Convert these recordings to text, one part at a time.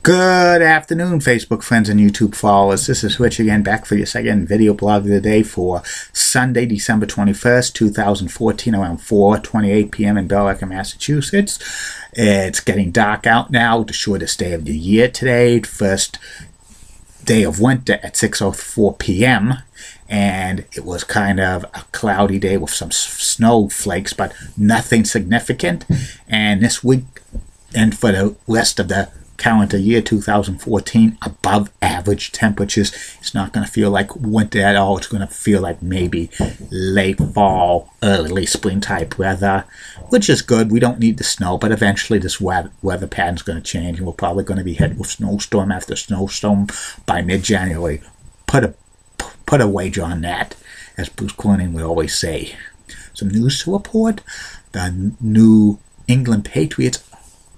Good afternoon, Facebook friends and YouTube followers. This is Rich again, back for your second video blog of the day for Sunday, December 21st, 2014, around 4:28 p.m. in Billerica, Massachusetts. It's getting dark out now, the shortest day of the year today, first day of winter at 6:04 p.m. And it was kind of a cloudy day with some snowflakes, but nothing significant. And this week, and for the rest of the calendar year 2014, above average temperatures. It's not going to feel like winter at all. It's going to feel like maybe late fall, early spring type weather, which is good. We don't need the snow, but eventually this weather pattern is going to change, and we're probably going to be hit with snowstorm after snowstorm by mid-January. Put a wager on that, as Bruce Corning would always say. Some news to report. The New England Patriots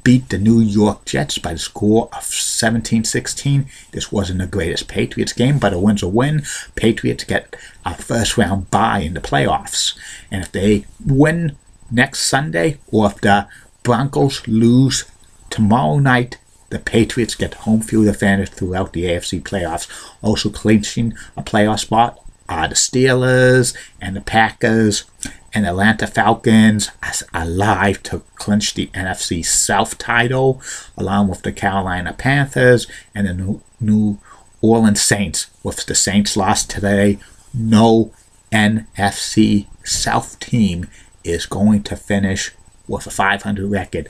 beat the New York Jets by the score of 17-16. This wasn't the greatest Patriots game, but a win's a win. Patriots get a first-round bye in the playoffs. And if they win next Sunday, or if the Broncos lose tomorrow night, the Patriots get home field advantage throughout the AFC playoffs. Also clinching a playoff spot are the Steelers and the Packers, and Atlanta Falcons are alive to clinch the NFC South title, along with the Carolina Panthers and the New Orleans Saints. With the Saints lost today, no NFC South team is going to finish with a 500 record.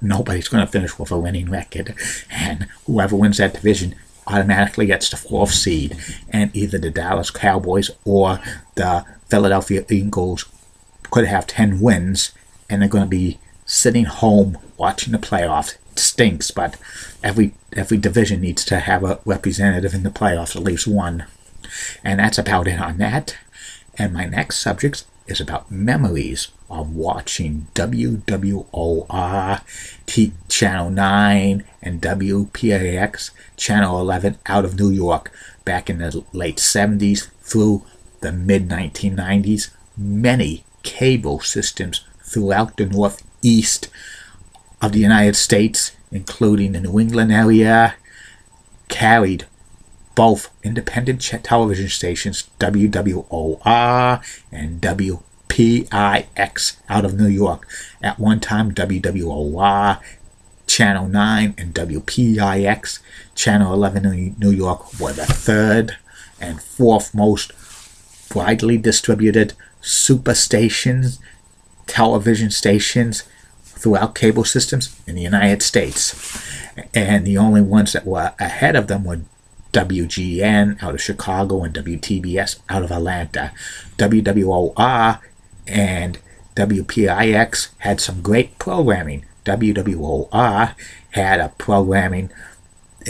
Nobody's going to finish with a winning record, and whoever wins that division automatically gets the 4th seed, and either the Dallas Cowboys or the Philadelphia Eagles could have 10 wins, and they're going to be sitting home watching the playoffs. It stinks, but every division needs to have a representative in the playoffs, at least one. And that's about it on that. And my next subject is about memories of watching wwor Channel 9 and wpix Channel 11 out of New York back in the late 70s through the mid-1990s. Many cable systems throughout the northeast of the United States, including the New England area, carried both independent television stations, wwor and wpix out of New York. At one time, wwor Channel 9 and wpix Channel 11 in New York were the third and fourth most widely distributed superstations, television stations throughout cable systems in the United States. And the only ones that were ahead of them were WGN out of Chicago and WTBS out of Atlanta. wwor and wpix had some great programming. wwor had a programming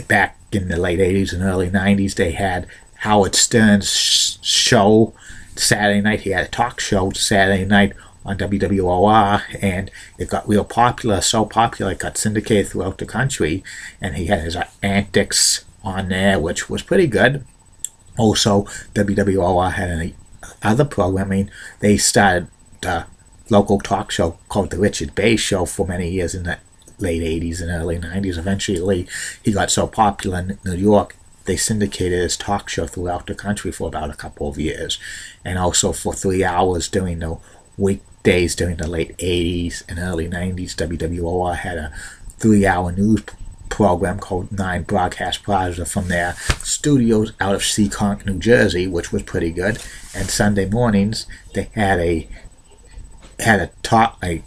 back in the late 80s and early 90s. They had Howard Stern's show Saturday night. He had a talk show Saturday night on wwor, and it got real popular, so popular it got syndicated throughout the country, and he had his antics on there, which was pretty good. Also, wwor had any other programming. They started a local talk show called The Richard Bay Show for many years in the late 80s and early 90s. Eventually, he got so popular in New York, they syndicated his talk show throughout the country for about a couple of years. And also for 3 hours during the weekdays during the late 80s and early 90s, wwor had a 3-hour news program called 9 Broadcast Plaza from their studios out of Seekonk, New Jersey, which was pretty good. And Sunday mornings, they had a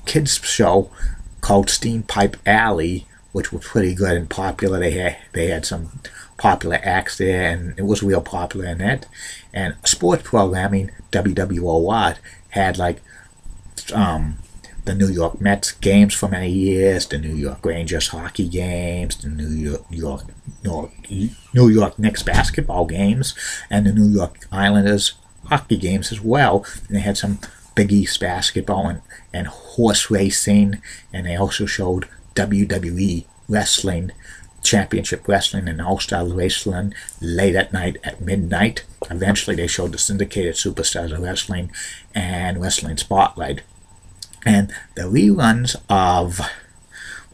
kids show called Steam Pipe Alley, which was pretty good and popular. They had some popular acts there, and it was real popular in that. And sports programming, wwor had like the New York Mets games for many years, the New York Rangers hockey games, the New York Knicks basketball games, and the New York Islanders hockey games as well. And they had some Big East basketball and horse racing, and they also showed WWE wrestling, championship wrestling and all-star wrestling late at night at midnight. Eventually they showed the syndicated Superstars of Wrestling and Wrestling Spotlight. And the reruns of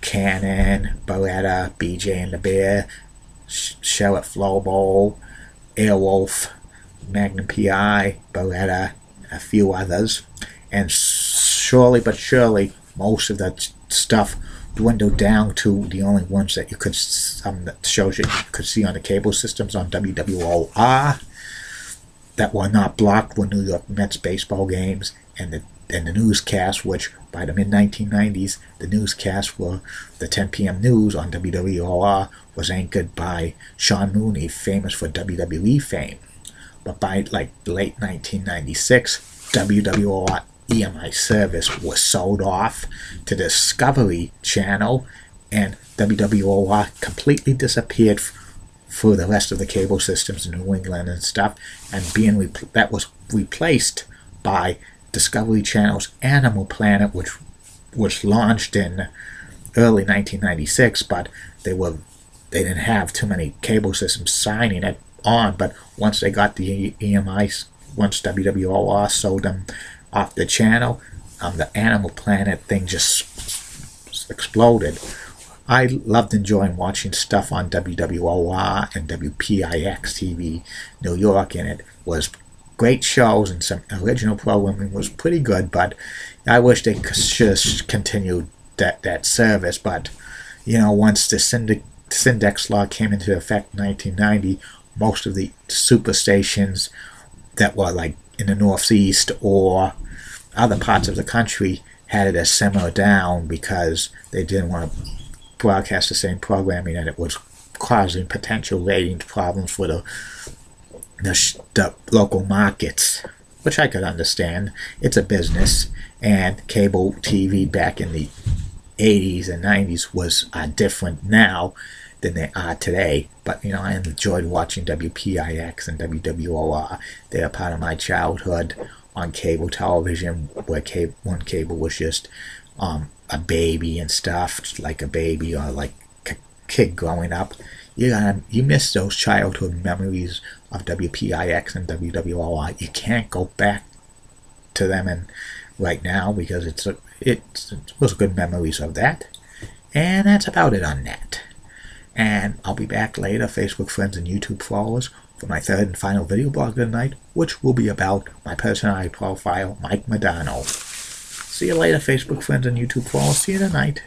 Cannon, Beretta, BJ and the Bear, Sheriff Flobo, Airwolf, Magnum PI, Beretta, a few others. And surely but surely, most of that stuff dwindled down to the only ones that you could, that shows you could see on the cable systems on WWOR that were not blocked were New York Mets baseball games, and the newscast, which by the mid-1990s, the newscast were the 10 p.m. news on WWOR was anchored by Sean Mooney, famous for WWE fame. But by like late 1996, WWOR EMI service was sold off to Discovery Channel, and WWOR completely disappeared for the rest of the cable systems in New England and stuff, and that was replaced by Discovery Channel's Animal Planet, which was launched in early 1996, but they didn't have too many cable systems signing it on. But once they got the EMI, once WWOR sold them off the channel, the Animal Planet thing just exploded. I loved enjoying watching stuff on WWOR and WPIX TV New York, and it was great shows, and some original programming was pretty good, but I wish they just continued that service. But once the cinedex law came into effect in 1990, most of the super stations that were like in the Northeast or other parts of the country had to simmer down because they didn't want to broadcast the same programming, and it was causing potential ratings problems for the local markets, which I could understand. It's a business, and cable TV back in the 80s and 90s was different now than they are today. But I enjoyed watching WPIX and WWOR. They are part of my childhood on cable television, where one cable was just a baby and stuff, just like a baby or like a kid growing up. You miss those childhood memories of WPIX and WWOR. You can't go back to them right now, because it was good memories of that. And that's about it on that. And I'll be back later, Facebook friends and YouTube followers, for my third and final video blog of the night, which will be about my personality profile, Mike Madano. See you later, Facebook friends and YouTube followers. See you tonight.